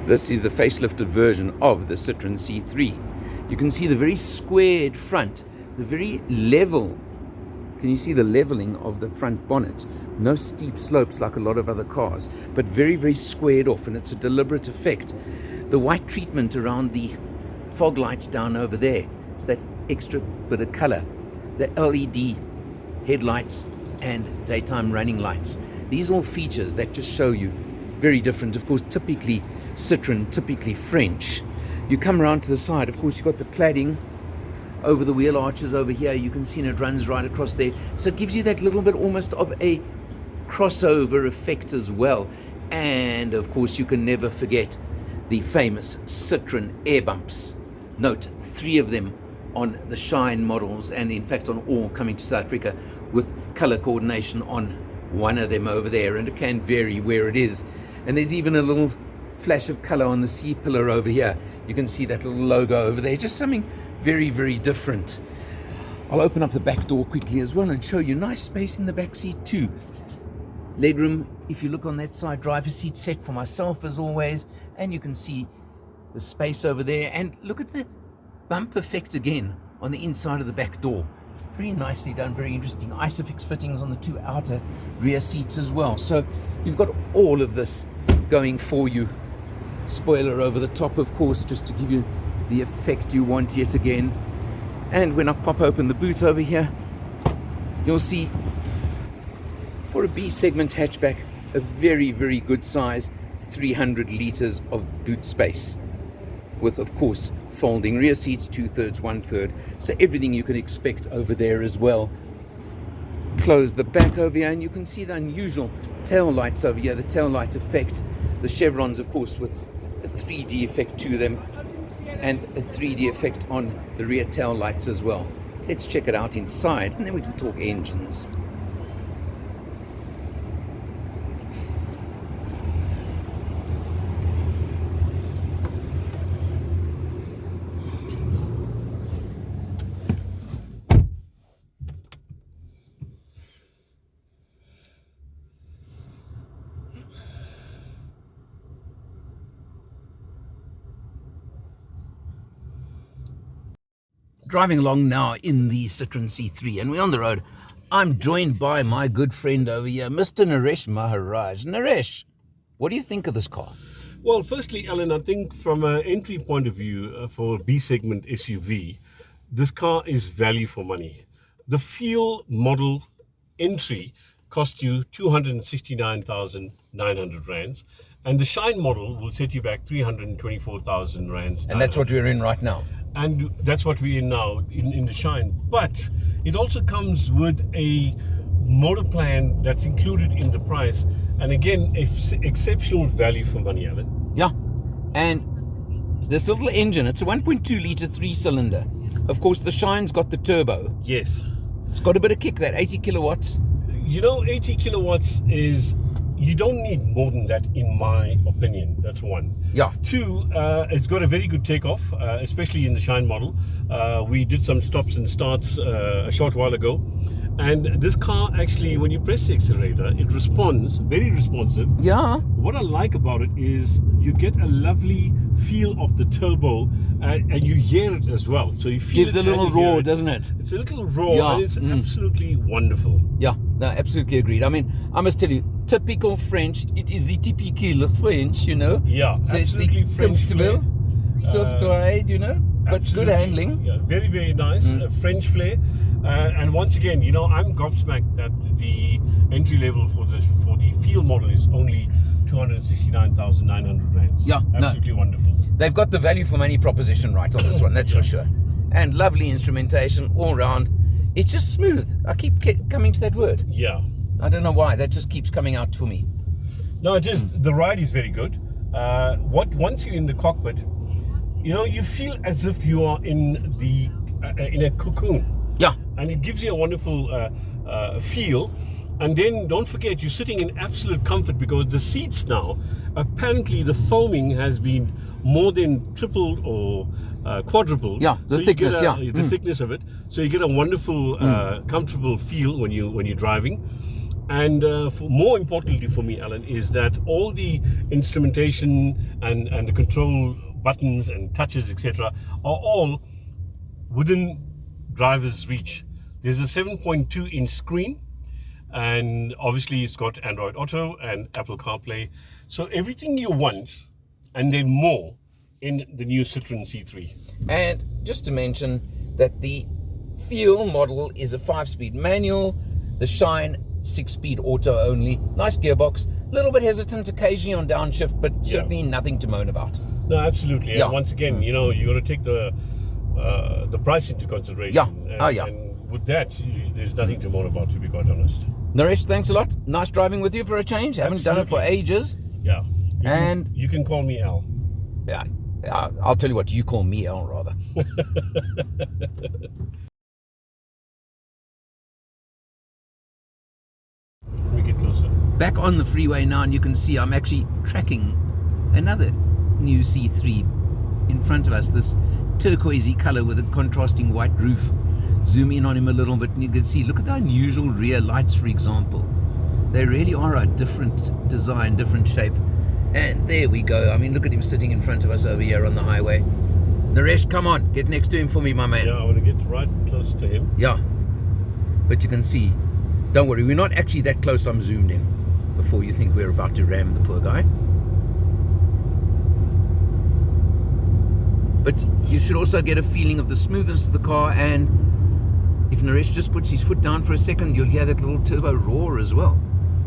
This is the facelifted version of the Citroen C3. You can see the very squared front, the very level. Can you see the leveling of the front bonnet? No steep slopes like a lot of other cars, but very, very squared off, and it's a deliberate effect. The white treatment around the fog lights down over there is that extra bit of color. The LED headlights and daytime running lights. These are all features that just show you very different. Of course, typically Citroen, typically French. You come around to the side, of course, you've got the cladding over the wheel arches over here. You can see it runs right across there. So it gives you that little bit almost of a crossover effect as well. And of course, you can never forget the famous Citroen airbumps. Note 3 of them on the Shine models, and in fact on all coming to South Africa, with color coordination on one of them over there, and it can vary where it is. And there's even a little flash of color on the C-pillar over here. You can see that little logo over there, just something very, very different. I'll open up the back door quickly as well and show you nice space in the back seat too. Legroom, if you look on that side, driver's seat set for myself as always, and you can see the space over there, and look at the bump effect again on the inside of the back door. Very nicely done, very interesting. Isofix fittings on the 2 outer rear seats as well. So you've got all of this going for you. Spoiler over the top, of course, just to give you the effect you want yet again. And when I pop open the boot over here, you'll see for a B segment hatchback, a very, very good size, 300 liters of boot space, with, of course, folding rear seats, 2/3, 1/3. So everything you can expect over there as well. Close the back over here, and you can see the unusual tail lights over here, the tail light effect. The chevrons, of course, with a 3D effect to them, and a 3D effect on the rear tail lights as well. Let's check it out inside, and then we can talk engines. Driving along now in the Citroen C3, and we're on the road. I'm joined by my good friend over here, Mr. Naresh Maharaj. Naresh, what do you think of this car? Well, firstly, Alan, I think from an entry point of view for B segment SUV, this car is value for money. The fuel model entry cost you 269,900 rands, and the Shine model will set you back 324,000 rands. And that's what we're in right now. And that's what we're in now in the Shine. But it also comes with a motor plan that's included in the price, and again, exceptional value for money, Alan. Yeah, and this little engine, it's a 1.2 litre 3-cylinder. Of course, the Shine's got the turbo. Yes. It's got a bit of kick, that 80 kilowatts. You know, 80 kilowatts is, you don't need more than that, in my opinion. That's one. Yeah. 2, it's got a very good takeoff, especially in the Shine model. We did some stops and starts a short while ago, and this car actually, when you press the accelerator, it responds, very responsive. Yeah. What I like about it is you get a lovely feel of the turbo, and you hear it as well. So you feel gives a little roar, doesn't it? It's a little roar, yeah. And it's absolutely wonderful. Yeah, no, absolutely agreed. I mean, I must tell you, typical French, it is the typical French, you know? Yeah, so absolutely it's the French comfortable, soft ride, you know? But good handling. Yeah, very, very nice. French flair. And once again, you know, I'm gobsmacked that the entry level for the field model is only 269,900 rands. Yeah, absolutely wonderful. They've got the value for money proposition right on this one, that's for sure. And lovely instrumentation all round. It's just smooth. I keep coming to that word. Yeah. I don't know why. That just keeps coming out for me. No, it is. The ride is very good. Once you're in the cockpit, you know, you feel as if you are in a cocoon. Yeah. And it gives you a wonderful feel. And then don't forget, you're sitting in absolute comfort, because the seats now, apparently the foaming has been more than tripled or quadrupled. Yeah, the thickness, the thickness of it. So you get a wonderful, comfortable feel when you're driving. And more importantly for me, Alan, is that all the instrumentation and the control buttons and touches, etc., are all within driver's reach. There's a 7.2-inch screen, and obviously it's got Android Auto and Apple CarPlay. So everything you want, and then more, in the new Citroen C3. And just to mention that the Fuel model is a 5-speed manual, the Shine 6-speed auto only. Nice gearbox, a little bit hesitant occasionally on downshift, but certainly nothing to moan about. No, absolutely. And once again, you know, you got to take the price into consideration. And with that, there's nothing to moan about, to be quite honest. Naresh, thanks a lot. Nice driving with you for a change. Haven't done it for ages. Yeah. You can call me Al. Yeah. I'll tell you what, you call me Al rather. Let me get closer. Back on the freeway now, and you can see I'm actually tracking another new C3 in front of us, this turquoisey color with a contrasting white roof. Zoom in on him a little bit and you can see, look at the unusual rear lights, for example. They really are a different design, different shape. And there we go. I mean, look at him sitting in front of us over here on the highway. Naresh, come on, get next to him for me, my man. Yeah, I want to get right close to him. Yeah, but you can see, don't worry, we're not actually that close. I'm zoomed in before you think we're about to ram the poor guy. But you should also get a feeling of the smoothness of the car, and if Naresh just puts his foot down for a second, you'll hear that little turbo roar as well.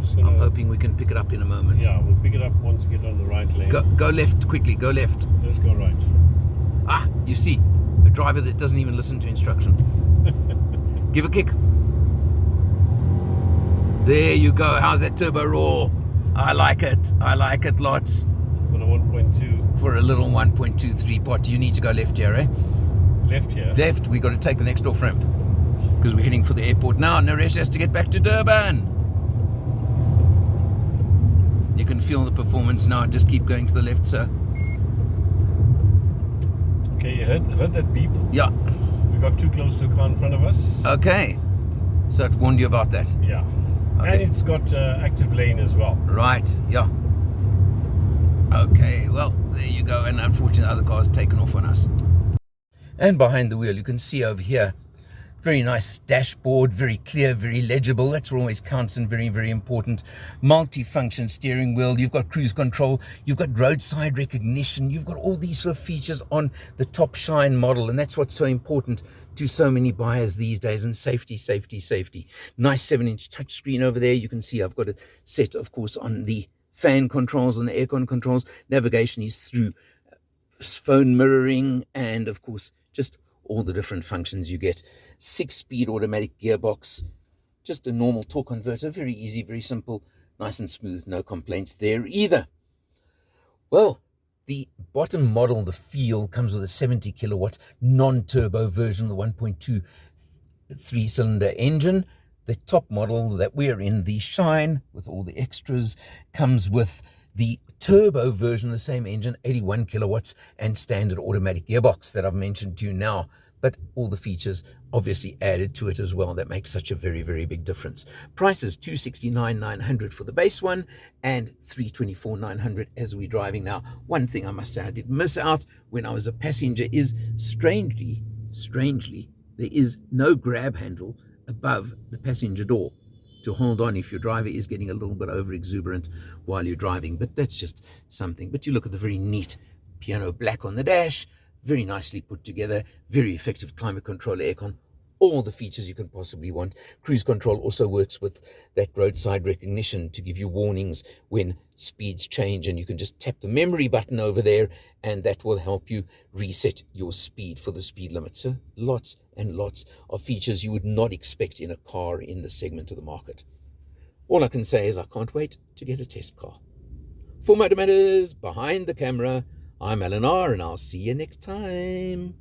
So I'm hoping we can pick it up in a moment. Yeah, we'll pick it up once we get on the right lane. Go left quickly, go left. Let's go right. Ah, you see, a driver that doesn't even listen to instruction. Give a kick. There you go. How's that turbo roar? I like it. I like it lots. For a 1.2. For a little 1.23 pot. You need to go left here, eh? Left here? Left. We got to take the next off ramp because we're heading for the airport now. Naresh has to get back to Durban. You can feel the performance now. Just keep going to the left, sir. Okay, you heard that beep? Yeah. We got too close to a car in front of us. Okay. So it warned you about that? Yeah. Okay. And it's got active lane as well. Right, yeah. Okay, well, there you go. And unfortunately, the other car's taken off on us. And behind the wheel, you can see over here, very nice dashboard, very clear, very legible. That's what always counts and very, very important. Multi-function steering wheel. You've got cruise control. You've got roadside recognition. You've got all these sort of features on the top Shine model. And that's what's so important to so many buyers these days. And safety, safety, safety. Nice 7-inch touchscreen over there. You can see I've got it set, of course, on the fan controls, on the aircon controls. Navigation is through phone mirroring and, of course, just all the different functions you get. 6-speed automatic gearbox, just a normal torque converter, very easy, very simple, nice and smooth, no complaints there either. Well, the bottom model, the Feel, comes with a 70 kilowatt non-turbo version, the 1.2 3-cylinder engine. The top model that we're in, the Shine, with all the extras, comes with the turbo version, the same engine, 81 kilowatts, and standard automatic gearbox that I've mentioned to you now. But all the features obviously added to it as well. That makes such a very, very big difference. Price is $269,900 for the base one and $324,900 as we're driving now. One thing I must say I did miss out when I was a passenger is strangely, there is no grab handle above the passenger door to hold on if your driver is getting a little bit over exuberant while you're driving, but that's just something. But you look at the very neat piano black on the dash, very nicely put together, very effective climate control, aircon, all the features you can possibly want. Cruise control also works with that roadside recognition to give you warnings when speeds change, and you can just tap the memory button over there and that will help you reset your speed for the speed limit. So lots and lots of features you would not expect in a car in this segment of the market. All I can say is I can't wait to get a test car. For Motor Matters Behind the Camera, I'm Alan R, and I'll see you next time.